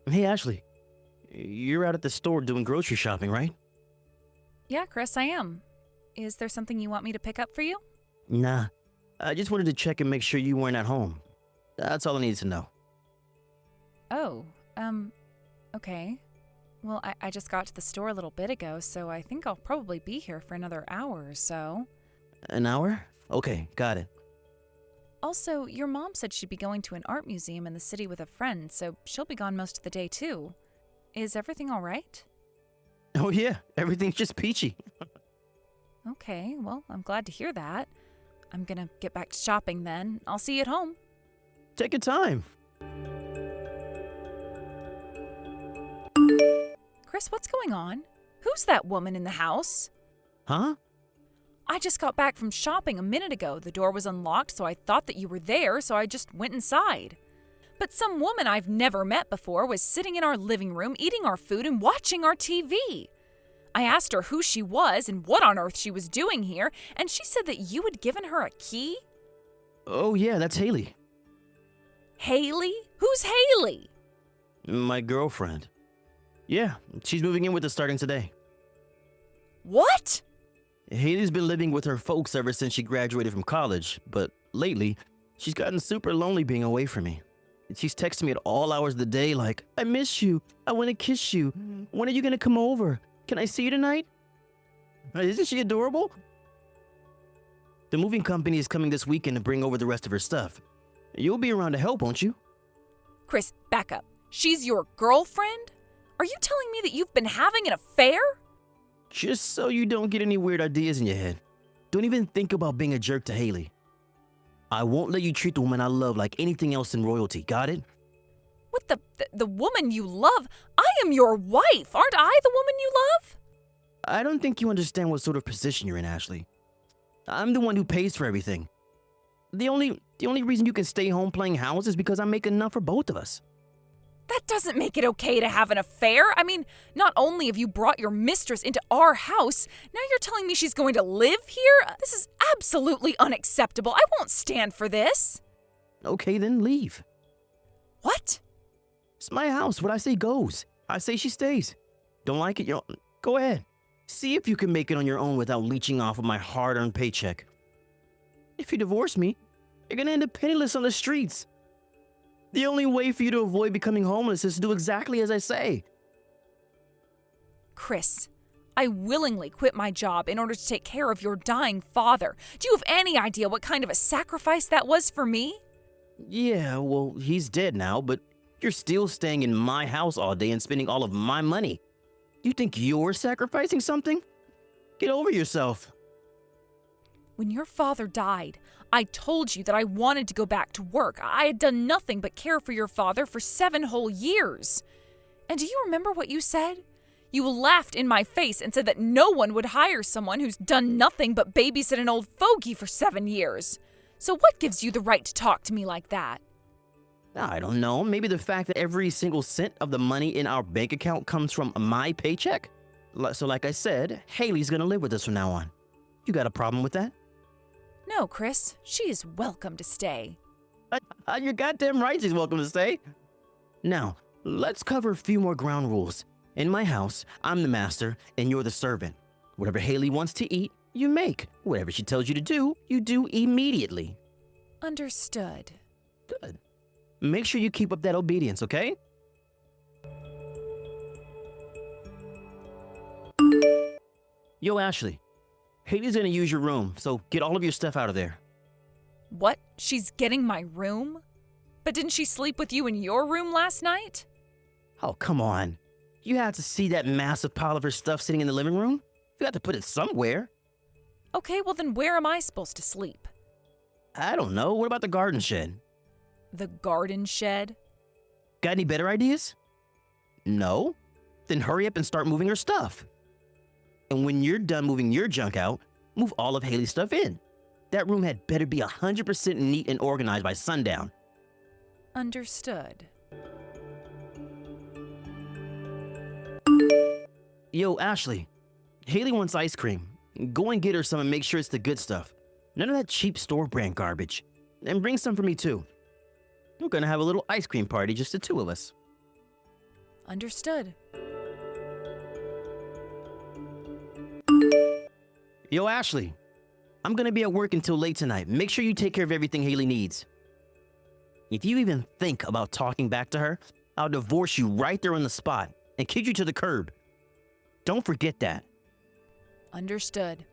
Hey, Ashley. You're out at the store doing grocery shopping, right? Yeah, Chris, I am. Is there something you want me to pick up for you? Nah. I just wanted to check and make sure you weren't at home. That's all I needed to know. Oh, okay. Well, I just got to the store a little bit ago, so I think I'll probably be here for another hour or so. An hour? Okay, got it. Also, your mom said she'd be going to an art museum in the city with a friend, so she'll be gone most of the day too. Is everything all right? Oh yeah, everything's just peachy. Okay, well, I'm glad to hear that. I'm gonna get back to shopping then. I'll see you at home. Take your time. Chris, what's going on? Who's that woman in the house? Huh? I just got back from shopping a minute ago. The door was unlocked, so I thought that you were there, so I just went inside. But some woman I've never met before was sitting in our living room, eating our food and watching our TV. I asked her who she was and what on earth she was doing here, and she said that you had given her a key? Oh yeah, that's Haley. Haley? Who's Haley? My girlfriend. Yeah, she's moving in with us starting today. What? Haley's been living with her folks ever since she graduated from college, but lately, she's gotten super lonely being away from me. She's texting me at all hours of the day like, I miss you, I want to kiss you, when are you gonna come over? Can I see you tonight? Isn't she adorable? The moving company is coming this weekend to bring over the rest of her stuff. You'll be around to help, won't you? Chris, back up. She's your girlfriend? Are you telling me that you've been having an affair? Just so you don't get any weird ideas in your head. Don't even think about being a jerk to Haley. I won't let you treat the woman I love like anything else in royalty, got it? What the woman you love? I am your wife. Aren't I the woman you love? I don't think you understand what sort of position you're in, Ashley. I'm the one who pays for everything. The only reason you can stay home playing house is because I make enough for both of us. That doesn't make it okay to have an affair. I mean, not only have you brought your mistress into our house, now you're telling me she's going to live here? This is absolutely unacceptable. I won't stand for this. Okay, then leave. What? It's my house. What I say goes. I say she stays. Don't like it? Go ahead. See if you can make it on your own without leeching off of my hard-earned paycheck. If you divorce me, you're gonna end up penniless on the streets. The only way for you to avoid becoming homeless is to do exactly as I say. Chris, I willingly quit my job in order to take care of your dying father. Do you have any idea what kind of a sacrifice that was for me? Yeah, well, he's dead now, but you're still staying in my house all day and spending all of my money. You think you're sacrificing something? Get over yourself. When your father died, I told you that I wanted to go back to work. I had done nothing but care for your father for 7 whole years. And do you remember what you said? You laughed in my face and said that no one would hire someone who's done nothing but babysit an old fogey for 7 years. So what gives you the right to talk to me like that? I don't know, maybe the fact that every single cent of the money in our bank account comes from my paycheck? So like I said, Haley's gonna live with us from now on. You got a problem with that? No, Chris. She is welcome to stay. You're goddamn right she's welcome to stay. Now, let's cover a few more ground rules. In my house, I'm the master and you're the servant. Whatever Haley wants to eat, you make. Whatever she tells you do immediately. Understood. Good. Make sure you keep up that obedience, okay? Yo, Ashley. Haley's gonna use your room, so get all of your stuff out of there. What? She's getting my room? But didn't she sleep with you in your room last night? Oh, come on. You had to see that massive pile of her stuff sitting in the living room? You had to put it somewhere. Okay, well then where am I supposed to sleep? I don't know. What about the garden shed? The garden shed? Got any better ideas? No? Then hurry up and start moving her stuff. And when you're done moving your junk out, move all of Haley's stuff in. That room had better be 100% neat and organized by sundown. Understood. Yo, Ashley. Haley wants ice cream. Go and get her some and make sure it's the good stuff. None of that cheap store brand garbage. And bring some for me too. We're gonna have a little ice cream party, just the two of us. Understood. Yo, Ashley, I'm gonna be at work until late tonight. Make sure you take care of everything Haley needs. If you even think about talking back to her, I'll divorce you right there on the spot and kick you to the curb. Don't forget that. Understood.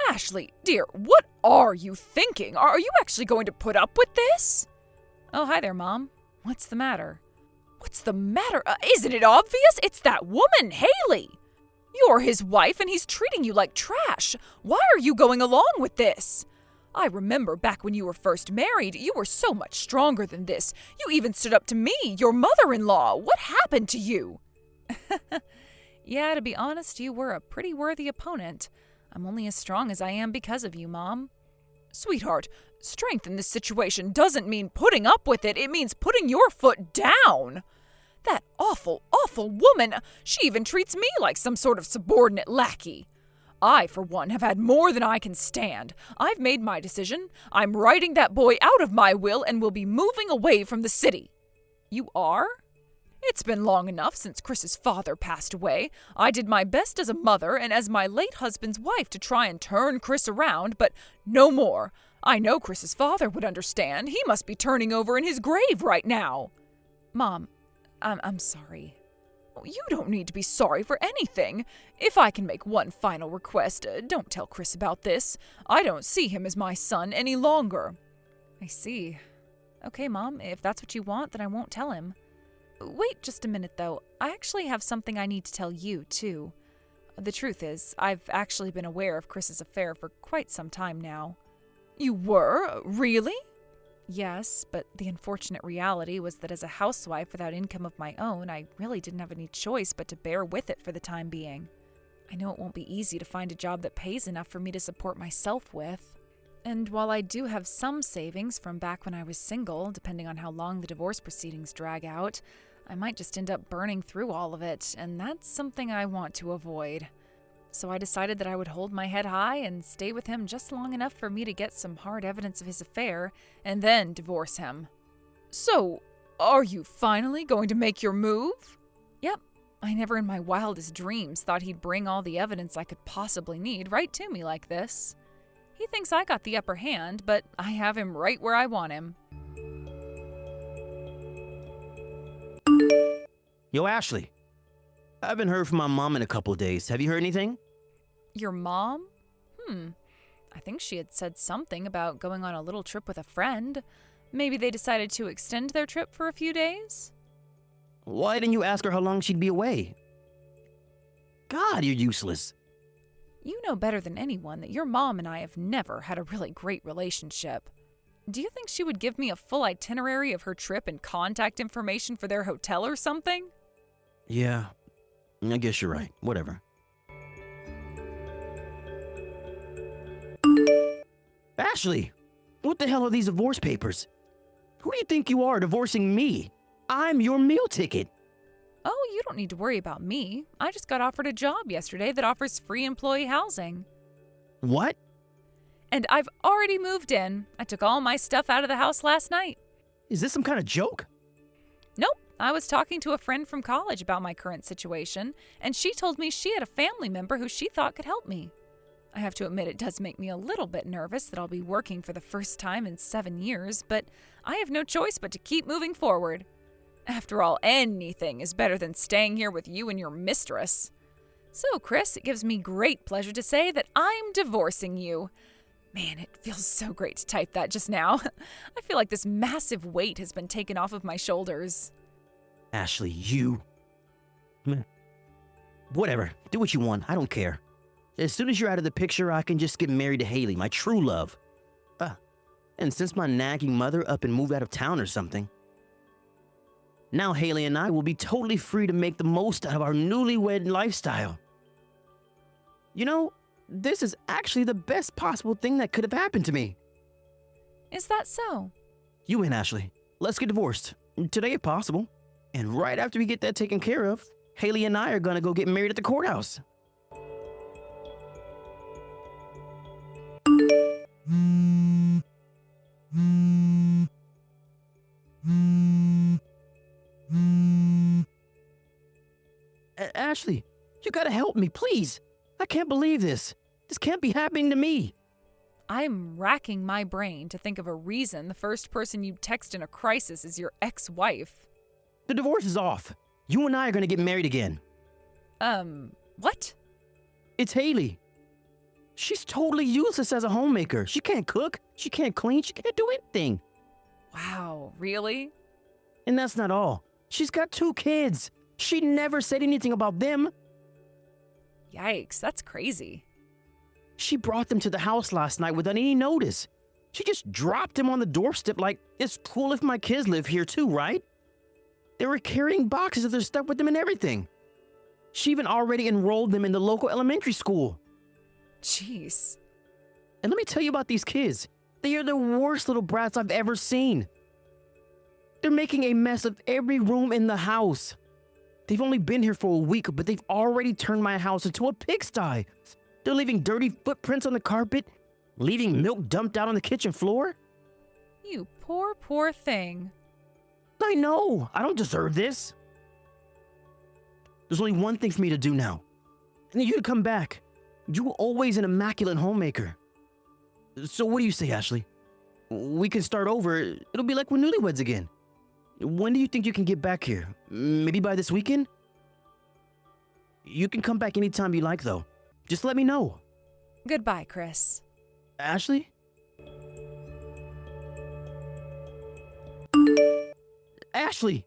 Ashley, dear, what are you thinking? Are you actually going to put up with this? Oh, hi there, Mom. What's the matter? What's the matter? Isn't it obvious? It's that woman, Haley. You're his wife and he's treating you like trash. Why are you going along with this? I remember back when you were first married, you were so much stronger than this. You even stood up to me, your mother-in-law. What happened to you? Yeah, to be honest, you were a pretty worthy opponent. I'm only as strong as I am because of you, Mom. Sweetheart, strength in this situation doesn't mean putting up with it. It means putting your foot down. That awful, awful woman, she even treats me like some sort of subordinate lackey. I, for one, have had more than I can stand. I've made my decision. I'm writing that boy out of my will and will be moving away from the city. You are? It's been long enough since Chris's father passed away. I did my best as a mother and as my late husband's wife to try and turn Chris around, but no more. I know Chris's father would understand. He must be turning over in his grave right now. Mom, I'm sorry. You don't need to be sorry for anything. If I can make one final request, don't tell Chris about this. I don't see him as my son any longer. I see. Okay, Mom, if that's what you want, then I won't tell him. Wait just a minute, though. I actually have something I need to tell you, too. The truth is, I've actually been aware of Chris's affair for quite some time now. You were? Really? Yes, but the unfortunate reality was that as a housewife without income of my own, I really didn't have any choice but to bear with it for the time being. I know it won't be easy to find a job that pays enough for me to support myself with. And while I do have some savings from back when I was single, depending on how long the divorce proceedings drag out, I might just end up burning through all of it, and that's something I want to avoid. So I decided that I would hold my head high and stay with him just long enough for me to get some hard evidence of his affair, and then divorce him. So, are you finally going to make your move? Yep. I never in my wildest dreams thought he'd bring all the evidence I could possibly need right to me like this. He thinks I got the upper hand, but I have him right where I want him. Yo, Ashley, I haven't heard from my mom in a couple of days. Have you heard anything? Your mom? I think she had said something about going on a little trip with a friend. Maybe they decided to extend their trip for a few days? Why didn't you ask her how long she'd be away? God, you're useless. You know better than anyone that your mom and I have never had a really great relationship. Do you think she would give me a full itinerary of her trip and contact information for their hotel or something? Yeah, I guess you're right. Whatever. Ashley, what the hell are these divorce papers? Who do you think you are divorcing me? I'm your meal ticket. Oh, you don't need to worry about me. I just got offered a job yesterday that offers free employee housing. What? And I've already moved in. I took all my stuff out of the house last night. Is this some kind of joke? Nope. I was talking to a friend from college about my current situation, and she told me she had a family member who she thought could help me. I have to admit it does make me a little bit nervous that I'll be working for the first time in 7 years, but I have no choice but to keep moving forward. After all, anything is better than staying here with you and your mistress. So, Chris, it gives me great pleasure to say that I'm divorcing you. Man, it feels so great to type that just now. I feel like this massive weight has been taken off of my shoulders. Ashley, you... Whatever. Do what you want. I don't care. As soon as you're out of the picture, I can just get married to Haley, my true love. And since my nagging mother up and moved out of town or something, now Haley and I will be totally free to make the most out of our newlywed lifestyle. You know, this is actually the best possible thing that could have happened to me. Is that so? You win, Ashley. Let's get divorced. Today if possible. And right after we get that taken care of, Haley and I are gonna go get married at the courthouse. Ashley, you gotta help me, please. I can't believe this. This can't be happening to me. I'm racking my brain to think of a reason the first person you text in a crisis is your ex-wife. The divorce is off. You and I are gonna get married again. What? It's Haley. She's totally useless as a homemaker. She can't cook, she can't clean, she can't do anything. Wow, really? And that's not all. She's got 2 kids. She never said anything about them. Yikes, that's crazy. She brought them to the house last night without any notice. She just dropped them on the doorstep like, it's cool if my kids live here too, right? They were carrying boxes of their stuff with them and everything. She even already enrolled them in the local elementary school. Jeez. And let me tell you about these kids. They are the worst little brats I've ever seen. They're making a mess of every room in the house. They've only been here for a week, but they've already turned my house into a pigsty. They're leaving dirty footprints on the carpet, leaving milk dumped out on the kitchen floor. You poor, poor thing. I know, I don't deserve this. There's only one thing for me to do now. I need you to come back. You were always an immaculate homemaker. So what do you say, Ashley? We can start over. It'll be like we're newlyweds again. When do you think you can get back here? Maybe by this weekend? You can come back anytime you like, though. Just let me know. Goodbye, Chris. Ashley? Ashley!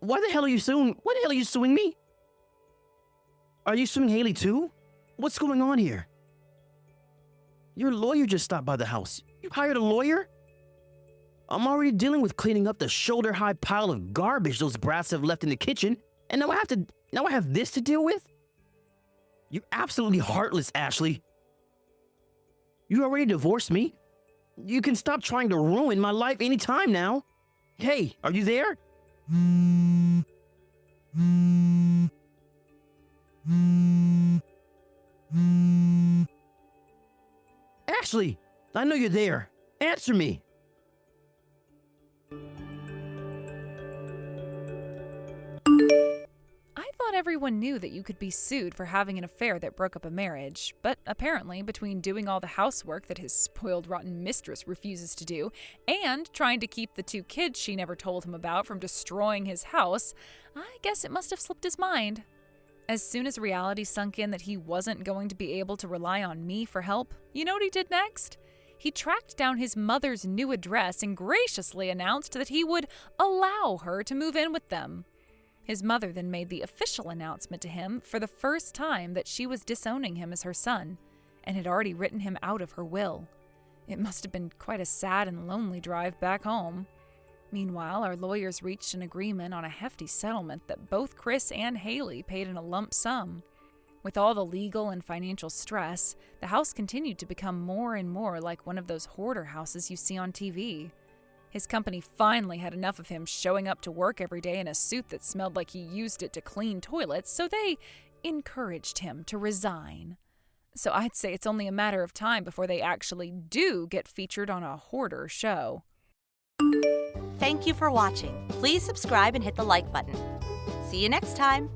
Why the hell are you suing? Why the hell are you suing me? Are you suing Haley too? What's going on here? Your lawyer just stopped by the house. You hired a lawyer? I'm already dealing with cleaning up the shoulder-high pile of garbage those brats have left in the kitchen, and now I have this to deal with? You're absolutely heartless, Ashley. You already divorced me. You can stop trying to ruin my life anytime now. Hey, are you there? Ashley, I know you're there. Answer me. I thought everyone knew that you could be sued for having an affair that broke up a marriage, but apparently between doing all the housework that his spoiled, rotten mistress refuses to do and trying to keep the 2 kids she never told him about from destroying his house, I guess it must have slipped his mind. As soon as reality sunk in that he wasn't going to be able to rely on me for help, you know what he did next? He tracked down his mother's new address and graciously announced that he would allow her to move in with them. His mother then made the official announcement to him for the first time that she was disowning him as her son and had already written him out of her will. It must have been quite a sad and lonely drive back home. Meanwhile, our lawyers reached an agreement on a hefty settlement that both Chris and Haley paid in a lump sum. With all the legal and financial stress, the house continued to become more and more like one of those hoarder houses you see on TV. His company finally had enough of him showing up to work every day in a suit that smelled like he used it to clean toilets, so they encouraged him to resign. So I'd say it's only a matter of time before they actually do get featured on a hoarder show. Thank you for watching. Please subscribe and hit the like button. See you next time.